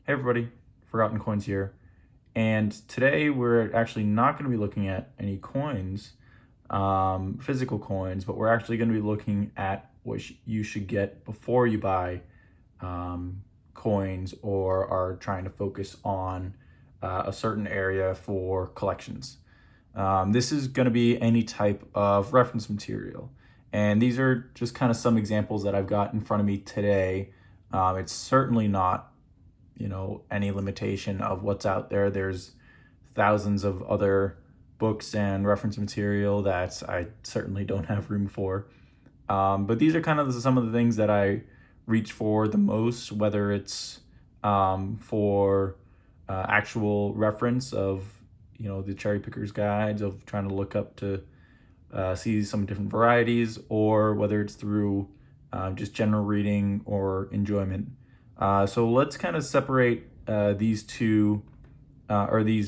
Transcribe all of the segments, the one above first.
Hey everybody, Forgotten Coins here. And today we're actually not going to be looking at any coins, physical coins, but we're actually going to be looking at what you should get before you buy coins or are trying to focus on a certain area for collections. This is going to be any type of reference material. And these are just kind of some examples that I've got in front of me today. It's certainly not any limitation of what's out there. There's thousands of other books and reference material that I certainly don't have room for. But these are kind of some of the things that I reach for the most, whether it's for actual reference of, the cherry picker's guides of trying to look up to see some different varieties, or whether it's through just general reading or enjoyment. So let's kind of separate these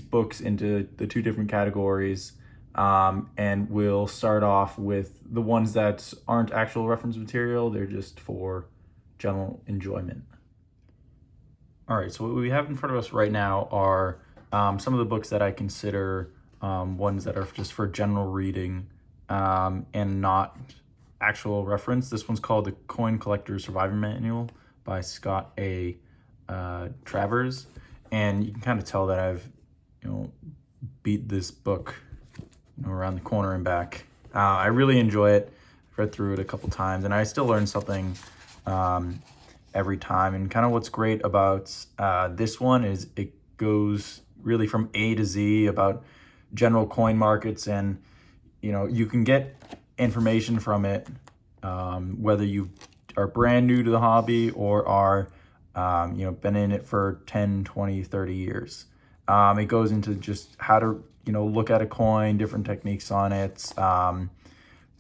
books into the two different categories, and we'll start off with the ones that aren't actual reference material. They're just for general enjoyment. All right, so what we have in front of us right now are some of the books that I consider ones that are just for general reading and not actual reference. This one's called The Coin Collector's Survival Manual by Scott A. Travers, and you can kind of tell that I've beat this book around the corner and back. I really enjoy it. I've read through it a couple times, and I still learn something every time. And kind of what's great about this one is it goes really from A to Z about general coin markets, and you can get information from it whether you are brand new to the hobby or are been in it for 10, 20, 30 years. It goes into just how to look at a coin, different techniques on it,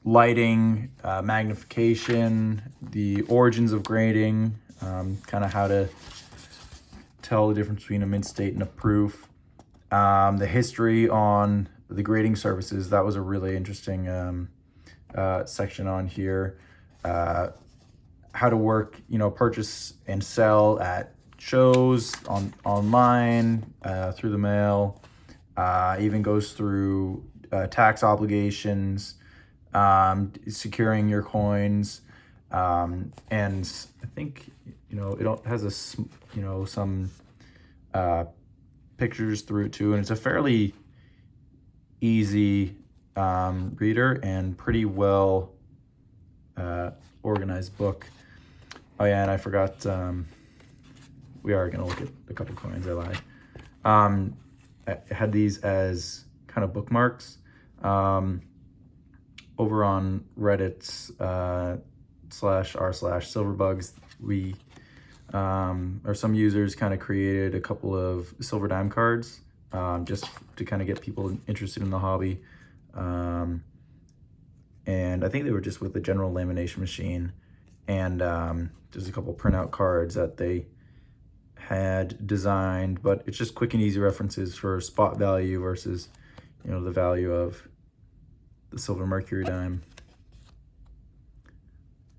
lighting, magnification, the origins of grading, kind of how to tell the difference between a mint state and a proof, the history on the grading services. That was a really interesting section on here. How to work, purchase and sell at shows, online, through the mail, even goes through tax obligations, securing your coins, and I think it has some pictures through it too, and it's a fairly easy reader and pretty well organized book. Oh yeah, and I forgot, we are going to look at a couple coins, I lied. I had these as kind of bookmarks. Over on Reddit /r/silverbugs, we, or some users kind of created a couple of silver dime cards, just to kind of get people interested in the hobby. And I think they were just with the general lamination machine. And there's a couple printout cards that they had designed, but it's just quick and easy references for spot value versus, the value of the silver mercury dime.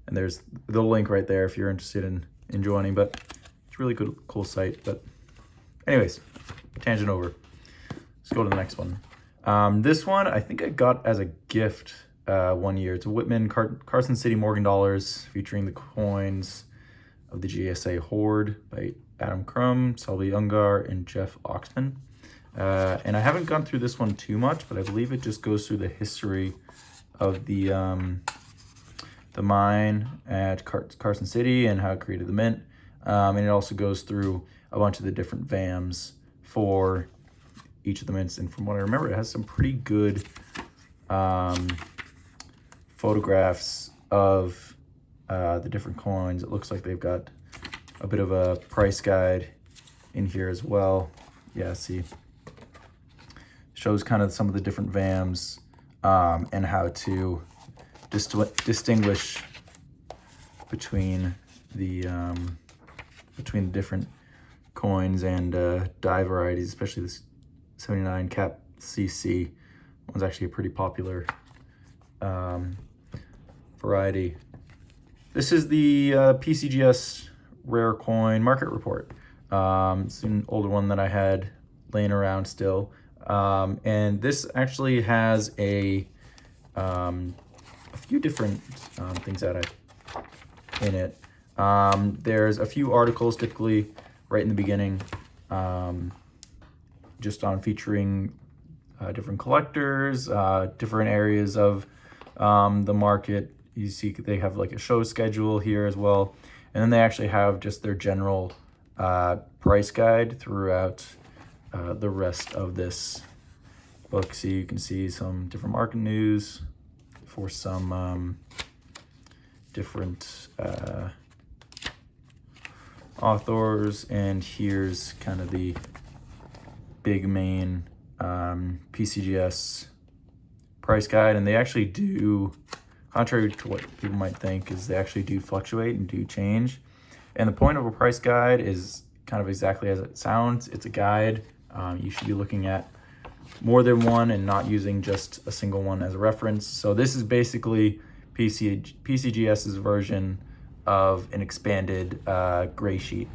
And there's the link right there if you're interested in joining, but it's a really good, cool site. But anyways, tangent over. Let's go to the next one. This one I think I got as a gift one year. It's a Whitman Carson City Morgan dollars featuring the coins of the GSA Horde by Adam Crum, Selby Ungar, and Jeff Oxman. And I haven't gone through this one too much, but I believe it just goes through the history of the mine at Carson City and how it created the mint. And it also goes through a bunch of the different VAMs for each of the mints. And from what I remember, it has some pretty good photographs of the different coins. It looks like they've got a bit of a price guide in here as well. Yeah, see, shows kind of some of the different VAMs and how to distinguish between the different coins and die varieties, especially this 79 cap CC one's actually a pretty popular variety. This is the PCGS Rare Coin Market Report. It's an older one that I had laying around still. And this actually has a few different things in it. There's a few articles typically right in the beginning, just on featuring different collectors, different areas of the market. You see they have like a show schedule here as well. And then they actually have just their general price guide throughout the rest of this book. So you can see some different market news for some different authors, and here's kind of the big main PCGS price guide. And they actually do, contrary to what people might think, is they actually do fluctuate and do change. And the point of a price guide is kind of exactly as it sounds. It's a guide. You should be looking at more than one and not using just a single one as a reference. So this is basically PCGS's version of an expanded gray sheet.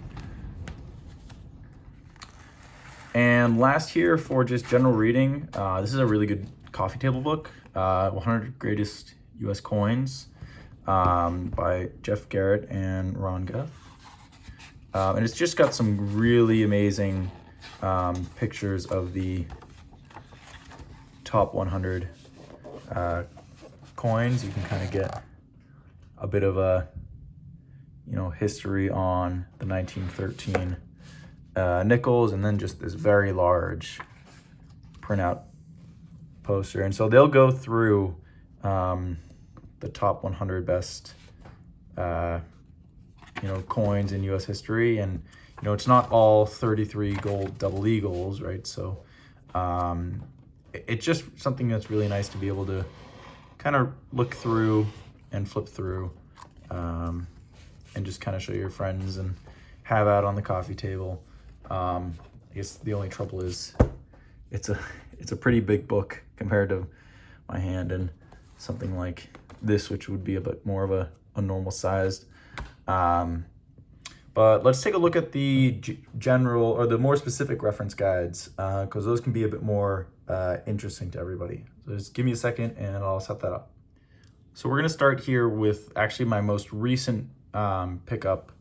And last here for just general reading, this is a really good coffee table book, 100 Greatest U.S. Coins by Jeff Garrett and Ron Guth. And it's just got some really amazing pictures of the top 100 coins. You can kind of get a bit of a history on the 1913 nickels, and then just this very large printout poster. And so they'll go through the top 100 best coins in U.S. history, and it's not all 33 gold double eagles, right? So it's just something that's really nice to be able to kind of look through and flip through, and just kind of show your friends and have out on the coffee table. I guess the only trouble is it's a pretty big book compared to my hand and something like this, which would be a bit more of a normal sized. But let's take a look at the general or the more specific reference guides, because those can be a bit more interesting to everybody. So just give me a second and I'll set that up. So we're going to start here with actually my most recent pickup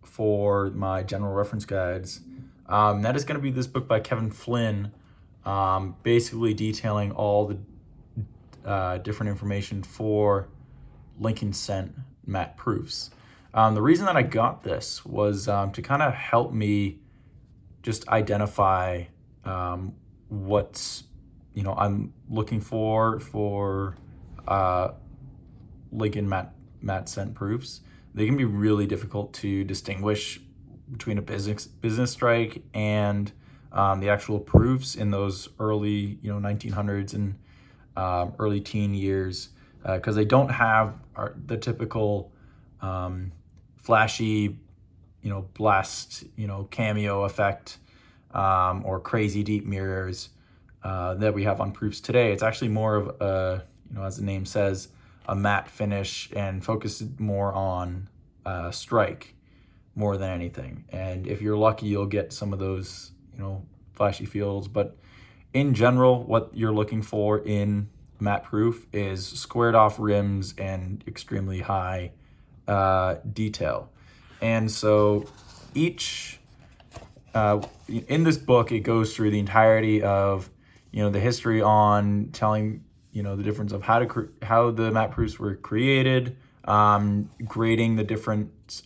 for my general reference guides. That is going to be this book by Kevin Flynn, basically detailing all the different information for Lincoln Cent matte proofs. The reason that I got this was to kind of help me just identify what I'm looking for Lincoln matte Cent proofs. They can be really difficult to distinguish between a business strike and the actual proofs in those early 1900s and early teen years, because they don't have the typical flashy blast cameo effect or crazy deep mirrors that we have on proofs today. It's actually more of a as the name says, a matte finish, and focused more on strike more than anything. And if you're lucky, you'll get some of those flashy fields, but in general what you're looking for in matte proof is squared off rims and extremely high detail. And so each in this book, it goes through the entirety of the history on telling the difference of how the matte proofs were created, grading the different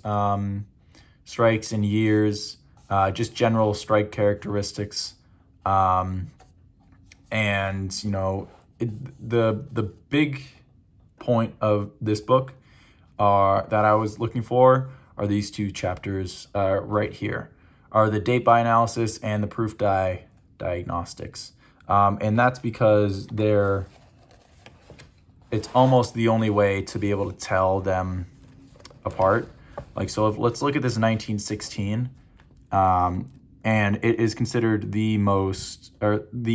strikes and years, just general strike characteristics, and the big point of this book that I was looking for are these two chapters right here, are the date by analysis and the proof die diagnostics. And that's because it's almost the only way to be able to tell them apart. Like, so let's look at this 1916, and it is considered the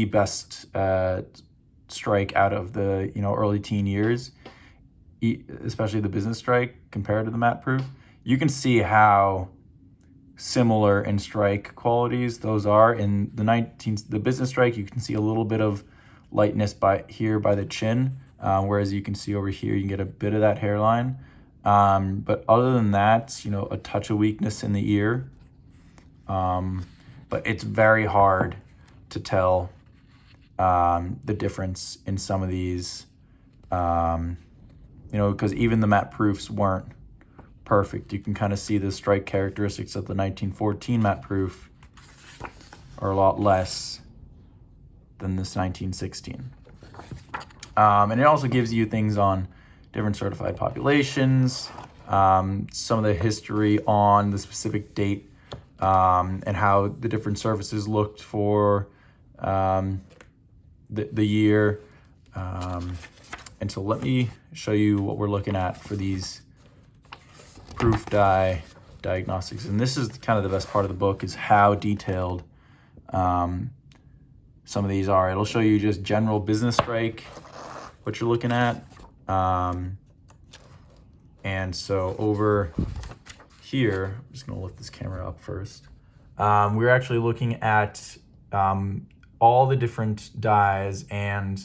best strike out of the early teen years, especially the business strike compared to the matte proof. You can see how similar in strike qualities. Those are in the business strike. You can see a little bit of lightness by the chin, whereas you can see over here you can get a bit of that hairline. But other than that, a touch of weakness in the ear. But it's very hard to tell the difference in some of these, because even the matte proofs weren't perfect. You can kind of see the strike characteristics of the 1914 matte proof are a lot less than this 1916. And it also gives you things on different certified populations, some of the history on the specific date, and how the different surfaces looked for the year. And so let me show you what we're looking at for these proof die diagnostics. And this is kind of the best part of the book, is how detailed some of these are. It'll show you just general business strike, what you're looking at. And so over here, I'm just gonna lift this camera up first. We're actually looking at all the different dyes and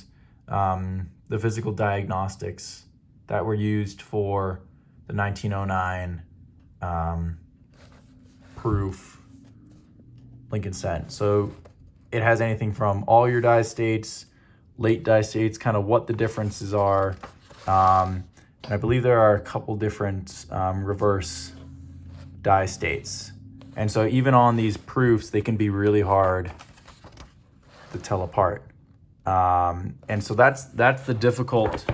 the physical diagnostics that were used for the 1909 proof Lincoln Cent. So it has anything from all your dye states, late dye states, kind of what the differences are. And I believe there are a couple different reverse dye states. And so even on these proofs, they can be really hard to tell apart. And so that's the difficult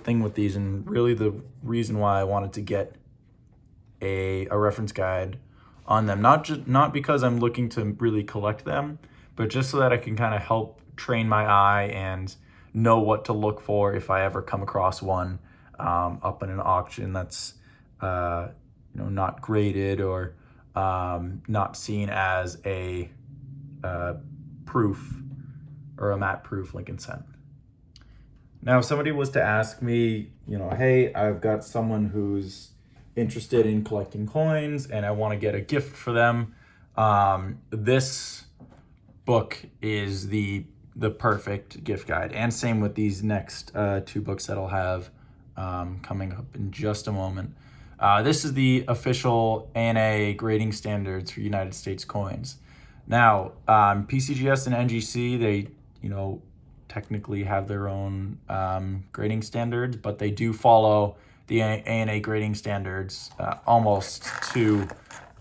thing with these, and really the reason why I wanted to get a reference guide on them. Not because I'm looking to really collect them, but just so that I can kind of help train my eye and know what to look for if I ever come across one up in an auction that's not graded or not seen as a proof or a matte proof Lincoln Cent. Now, if somebody was to ask me, hey, I've got someone who's interested in collecting coins and I want to get a gift for them, this book is the perfect gift guide. And same with these next two books that I'll have coming up in just a moment. This is the official ANA grading standards for United States coins. Now, PCGS and NGC, they, technically have their own grading standards, but they do follow the ANA grading standards almost to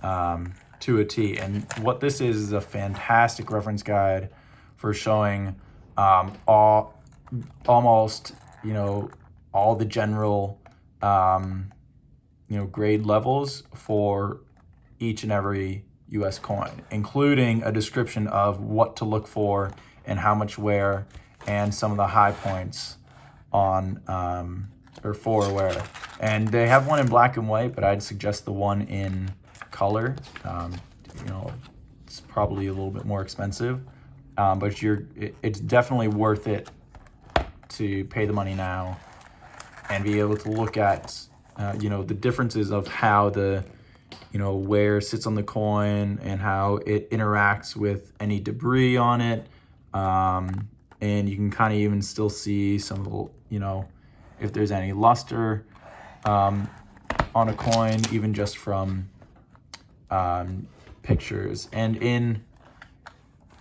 a T. And what this is a fantastic reference guide for showing almost, all the general, grade levels for each and every US coin, including a description of what to look for and how much wear and some of the high points on or for wear. And they have one in black and white, but I'd suggest the one in color. It's probably a little bit more expensive, but it's definitely worth it to pay the money now and be able to look at the differences of how the wear sits on the coin and how it interacts with any debris on it. And you can kind of even still see some of the, if there's any luster on a coin, even just from pictures. And in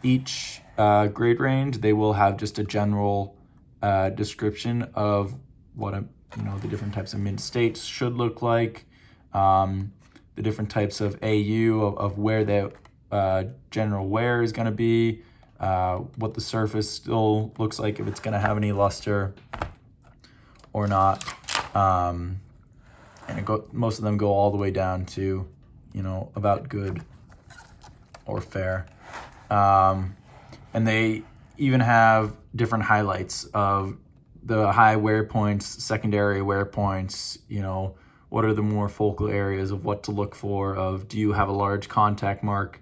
each grade range, they will have just a general description of what the different types of mint states should look like, the different types of AU of where the general wear is going to be, what the surface still looks like, if it's going to have any luster or not. And most of them go all the way down to, about good or fair. And they even have different highlights of the high wear points, secondary wear points, what are the more focal areas of what to look for, of do you have a large contact mark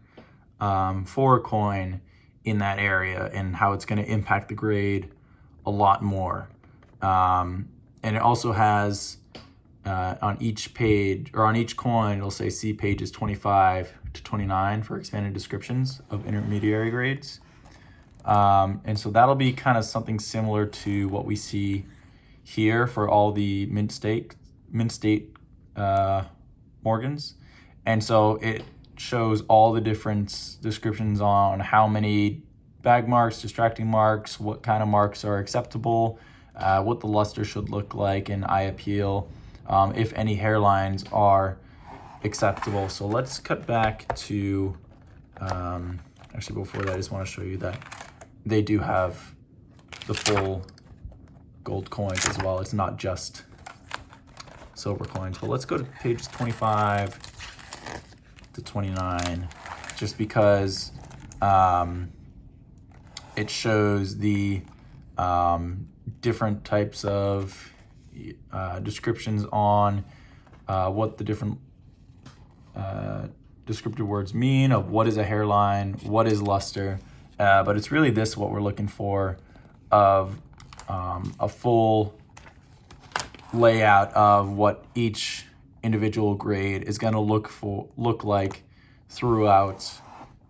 for a coin in that area, and how it's going to impact the grade a lot more. And it also has on each page, or on each coin, it'll say see pages 25 to 29 for expanded descriptions of intermediary grades. And so that'll be kind of something similar to what we see here for all the mint state Morgans. And so it shows all the different descriptions on how many bag marks, distracting marks, what kind of marks are acceptable, what the luster should look like in eye appeal, if any hairlines are acceptable. So let's cut back to, actually before that, I just want to show you that they do have the full gold coins as well. It's not just silver coins. But let's go to pages 25 to 29, just because it shows the different types of descriptions on what the different descriptive words mean of what is a hairline, what is luster. But it's really this what we're looking for, of a full layout of what each individual grade is going to look like throughout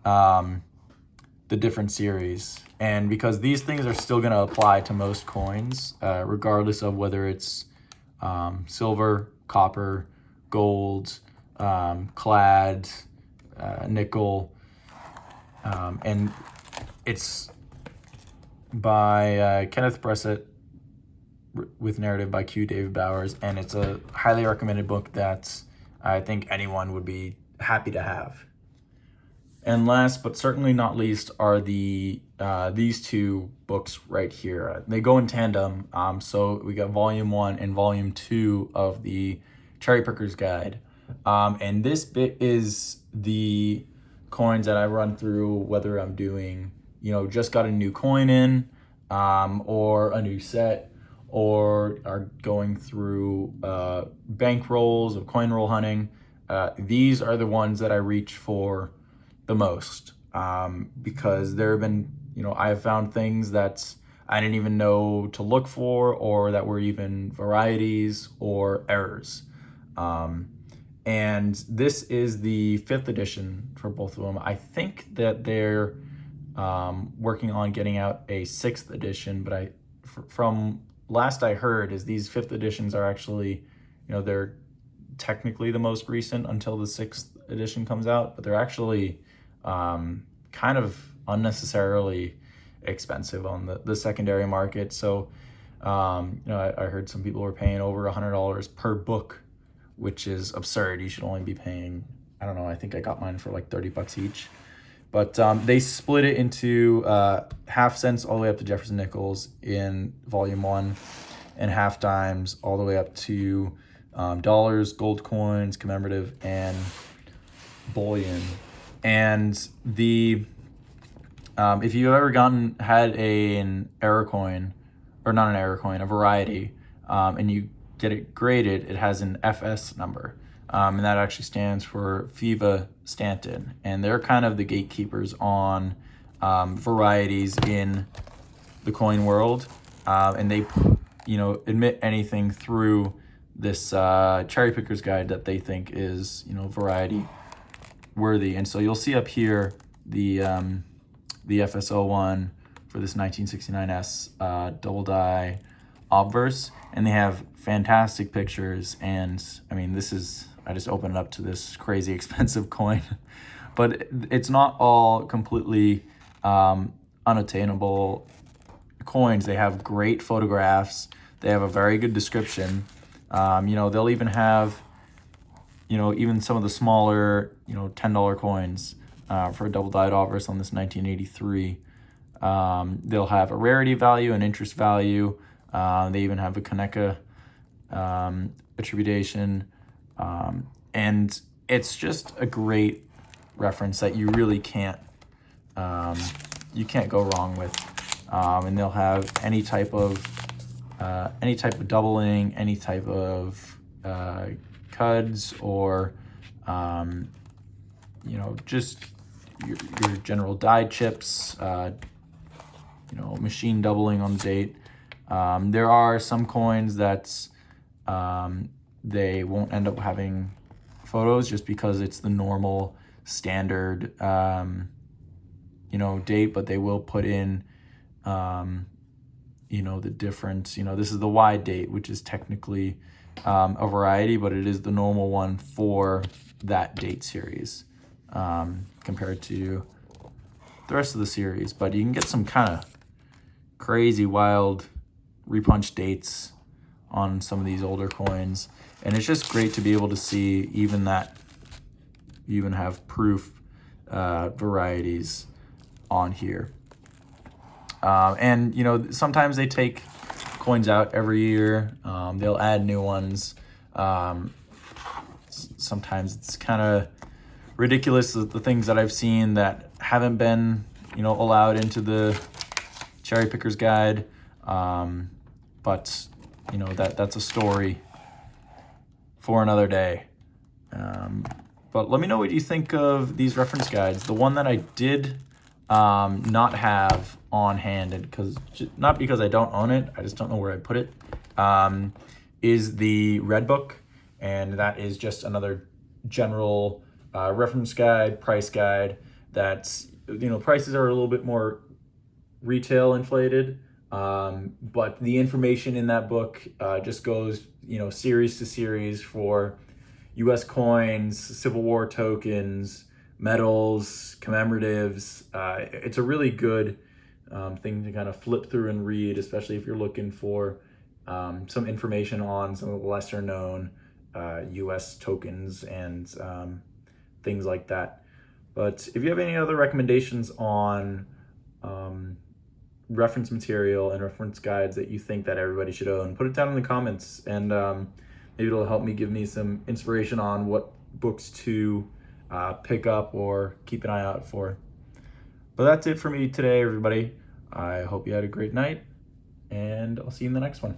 the different series. And because these things are still going to apply to most coins, regardless of whether it's silver, copper, gold, clad, nickel, and it's by Kenneth Bressett with narrative by Q. David Bowers, and it's a highly recommended book that I think anyone would be happy to have. And last but certainly not least are the these two books right here. They go in tandem. So we got volume 1 and volume 2 of the Cherry Picker's Guide. And this bit is the coins that I run through, whether I'm doing, just got a new coin in, or a new set, or are going through bank rolls of coin roll hunting. These are the ones that I reach for the most, because there have been, I have found things that I didn't even know to look for, or that were even varieties or errors. And this is the 5th edition for both of them. I think that they're working on getting out a 6th edition, but from last I heard is these 5th editions are actually, they're technically the most recent until the 6th edition comes out, but they're actually kind of unnecessarily expensive on the secondary market. So, I heard some people were paying over $100 per book, which is absurd. You should only be paying, I don't know, I think I got mine for like $30 each. But they split it into half cents all the way up to Jefferson nickels in volume 1, and half dimes all the way up to dollars, gold coins, commemorative, and bullion. And if you've ever had an error coin, or not an error coin, a variety, and you get it graded, it has an FS number. And that actually stands for Fiva Stanton. And they're kind of the gatekeepers on varieties in the coin world. And they, admit anything through this Cherry Picker's Guide that they think is, variety worthy. And so you'll see up here the FSO one for this 1969S double die obverse. And they have fantastic pictures. And I mean, I just opened it up to this crazy expensive coin, but it's not all completely unattainable coins. They have great photographs. They have a very good description. They'll even have, even some of the smaller, $10 coins for a double-dyed obverse on this 1983. They'll have a rarity value, an interest value. They even have a Kaneka attribution. And it's just a great reference that you really can't go wrong with. And they'll have any type of doubling, any type of cuds, or just your general die chips, machine doubling on the date. There are some coins that they won't end up having photos just because it's the normal standard, date, but they will put in, the different, this is the wide date, which is technically a variety, but it is the normal one for that date series compared to the rest of the series. But you can get some kind of crazy, wild repunch dates on some of these older coins, and it's just great to be able to see even that you even have proof varieties on here. And sometimes they take coins out every year. They'll add new ones. Sometimes it's kind of ridiculous, the things that I've seen that haven't been allowed into the cherry picker's guide. But that's a story for another day. But let me know what you think of these reference guides. The one that I did not have on hand, and not because I don't own it, I just don't know where I put it, is the Red Book, and that is just another general reference guide, price guide. That's prices are a little bit more retail inflated, but the information in that book just goes series to series for U.S. coins, Civil War tokens, medals, commemoratives. It's a really good thing to kind of flip through and read, especially if you're looking for some information on some of the lesser known U.S. tokens and things like that. But if you have any other recommendations on reference material and reference guides that you think that everybody should own, put it down in the comments, and maybe it'll help me give me some inspiration on what books to pick up or keep an eye out for. But that's it for me today, everybody. I hope you had a great night, and I'll see you in the next one.